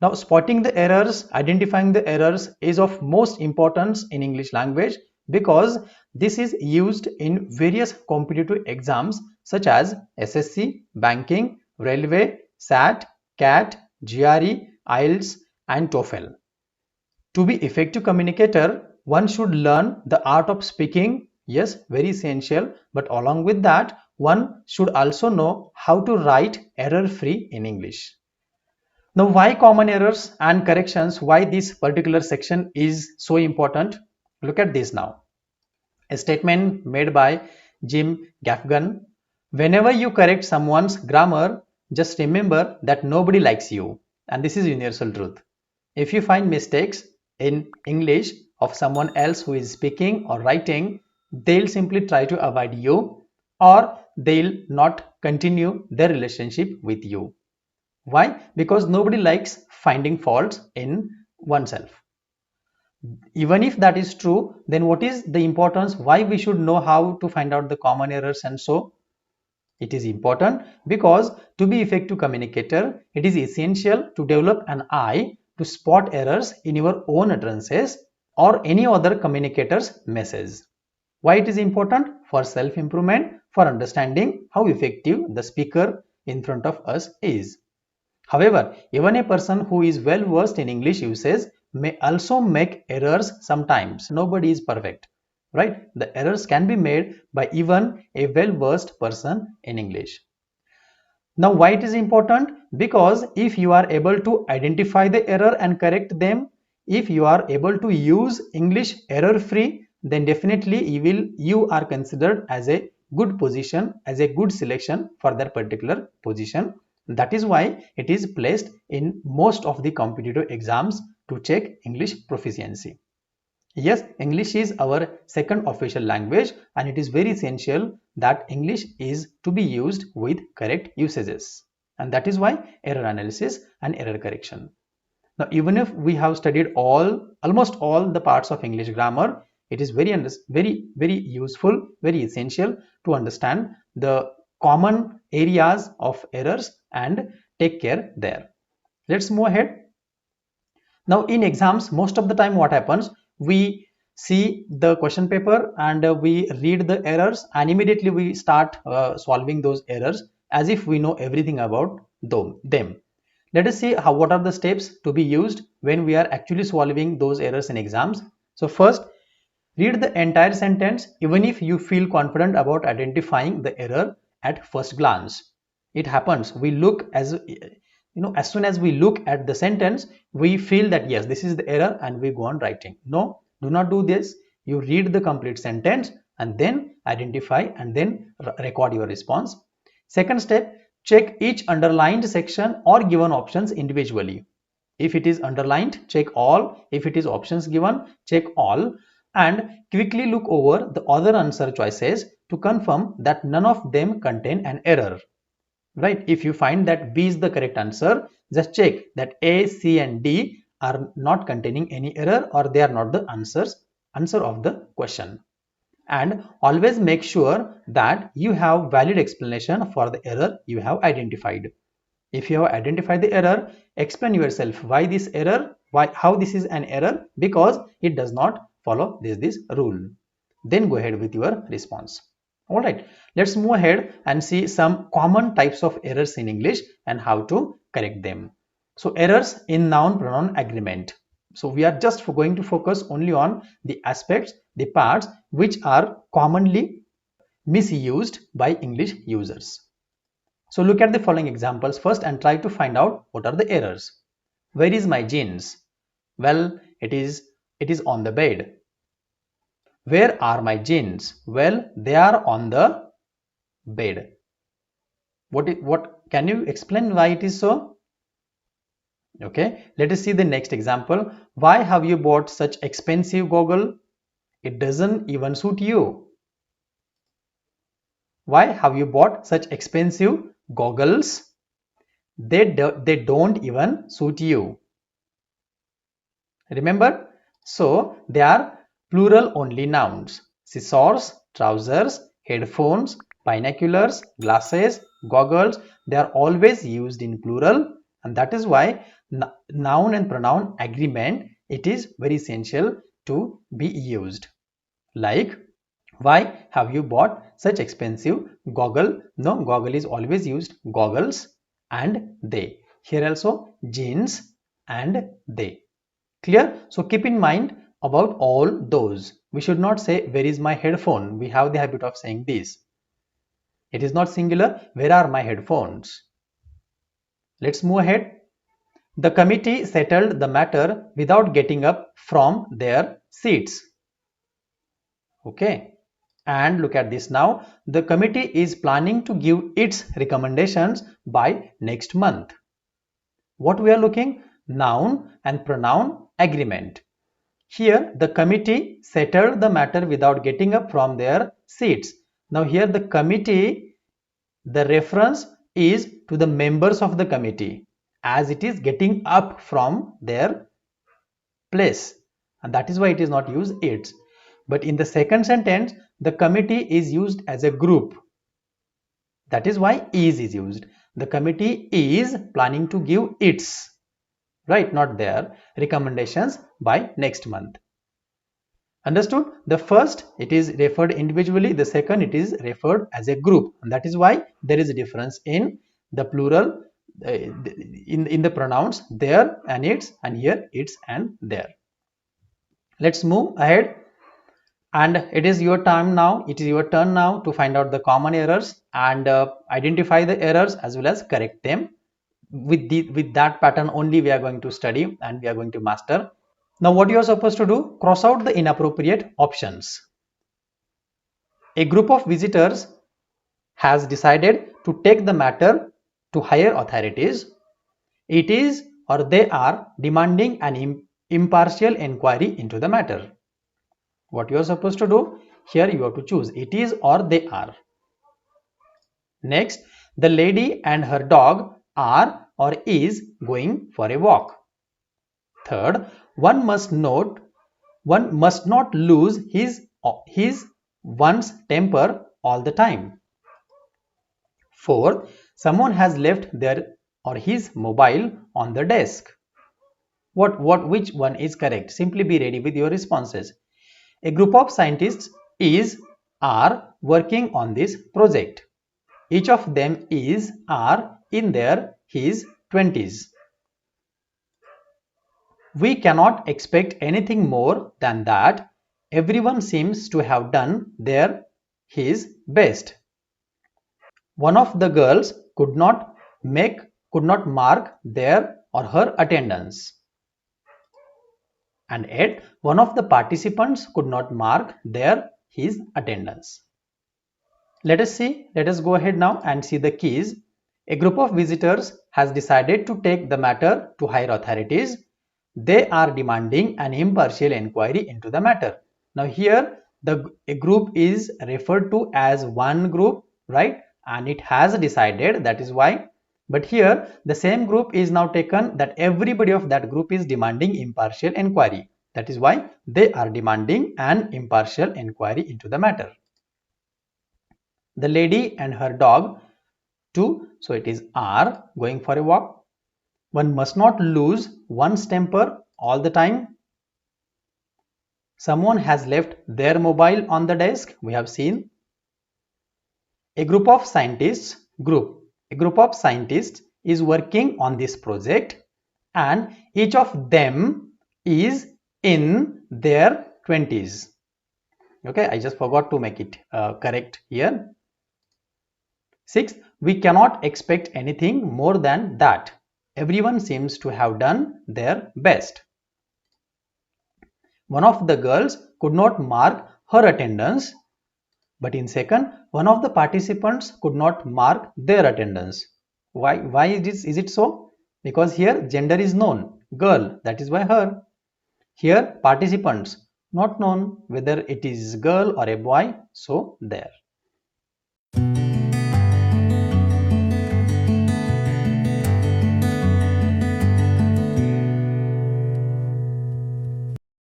Now, spotting the errors, identifying the errors is of most importance in English language because this is used in various competitive exams such as SSC, banking, railway, SAT, CAT, GRE, IELTS and TOEFL. To be effective communicator, one should learn the art of speaking. Yes, very essential. But along with that, one should also know how to write error-free in English. Now, why common errors and corrections? Why this particular section is so important? Look at this now. A statement made by Jim Gaffigan. Whenever you correct someone's grammar, just remember that nobody likes you. And this is universal truth. If you find mistakes in English of someone else who is speaking or writing, they'll simply try to avoid you or they'll not continue their relationship with you. Why? Because nobody likes finding faults in oneself. Even if that is true, then what is the importance? Why we should know how to find out the common errors and so? It is important because to be effective communicator, it is essential to develop an eye to spot errors in your own utterances or any other communicator's message. Why it is important? For self-improvement, for understanding how effective the speaker in front of us is. However, even a person who is well versed in English usage may also make errors sometimes. Nobody is perfect, right? The errors can be made by even a well versed person in English. Now, why it is important? Because if you are able to identify the error and correct them, if you are able to use English error free, then definitely you are considered as a good position, as a good selection for that particular position. That is why it is placed in most of the competitive exams to check English proficiency. Yes, English is our second official language and it is very essential that English is to be used with correct usages. And that is why error analysis and error correction. Now, even if we have studied almost all the parts of English grammar, it is very useful, very essential to understand the common areas of errors and take care there. Let's move ahead. Now, in exams, most of the time what happens, we see the question paper and we read the errors and immediately we start solving those errors as if we know everything about them. Let us see what are the steps to be used when we are actually solving those errors in exams. So first, read the entire sentence even if you feel confident about identifying the error at first glance. It happens, we look as soon as we look at the sentence, we feel that yes, this is the error and we go on writing. No, do not do this. You read the complete sentence and then identify and then record your response. Second step, check each underlined section or given options individually. If it is underlined, check all. If it is options given, check all. And quickly look over the other answer choices to confirm that none of them contain an error. Right? If you find that B is the correct answer, just check that A, C and D are not containing any error or they are not the answer of the question. And always make sure that you have valid explanation for the error you have identified. If you have identified the error, explain yourself why this error, how this is an error, because it does not follow this rule. Then go ahead with your response. All right, let's move ahead and see some common types of errors in English and how to correct them. So errors in noun pronoun agreement. So we are just going to focus only on the aspects, the parts which are commonly misused by English users. So look at the following examples first and try to find out what are the errors. Where is my jeans? Well, it is on the bed. Where are my jeans? Well, they are on the bed. What can you explain why it is so? Okay, let us see the next example. Why have you bought such expensive goggle? It doesn't even suit you. Why have you bought such expensive goggles? They don't even suit you. Remember? So they are plural only nouns. Scissors, trousers, headphones, binoculars, glasses, goggles, they are always used in plural, and that is why Noun and pronoun agreement, it is very essential to be used. Like, why have you bought such expensive goggle? No, goggle is always used. Goggles and they. Here also jeans and they. Clear? So keep in mind about all those. We should not say where is my headphone. We have the habit of saying this. It is not singular. Where are my headphones? Let's move ahead. The committee settled the matter without getting up from their seats. Okay. And look at this now. The committee is planning to give its recommendations by next month. What we are looking? Noun and pronoun agreement. Here the committee settled the matter without getting up from their seats. Now here the committee, the reference is to the members of the committee as it is getting up from their place, and that is why it is not used its. But in the second sentence the committee is used as a group. That is why is used. The committee is planning to give its, right, not their, recommendations by next month. Understood? The first, it is referred individually. The second, it is referred as a group. And that is why there is a difference in the plural, in the pronouns there and its, and here its and there. Let's move ahead. And it is your time now. It is your turn now to find out the common errors and identify the errors as well as correct them. With that pattern only we are going to study and we are going to master. Now what you are supposed to do? Cross out the inappropriate options. A group of visitors has decided to take the matter to higher authorities. It is or they are demanding an impartial inquiry into the matter. What you are supposed to do? Here you have to choose it is or they are. Next, the lady and her dog are or is going for a walk. Third, one must not lose one's temper all the time. Fourth, someone has left their or his mobile on the desk. Which one is correct? Simply be ready with your responses. A group of scientists are working on this project. Each of them are in his 20s. We cannot expect anything more than that. Everyone seems to have done his best. One of the girls could not mark their or her attendance. And yet one of the participants could not mark his attendance. Let us go ahead now and see the keys. A group of visitors has decided to take the matter to higher authorities. They are demanding an impartial inquiry into the matter. Now here a group is referred to as one group, right? And it has decided, that is why. But here the same group is now taken that everybody of that group is demanding impartial inquiry. That is why they are demanding an impartial inquiry into the matter. The lady and her dog too, so it is are going for a walk. One must not lose one's temper all the time. Someone has left their mobile on the desk, we have seen. A group of scientists is working on this project and each of them is in their 20s. Okay, I just forgot to make it correct here. 6. We cannot expect anything more than that. Everyone seems to have done their best. One of the girls could not mark her attendance, but in second, one of the participants could not mark their attendance. Why is it so? Because here gender is known, girl, that is why her. Here participants, not known whether it is girl or a boy, so there.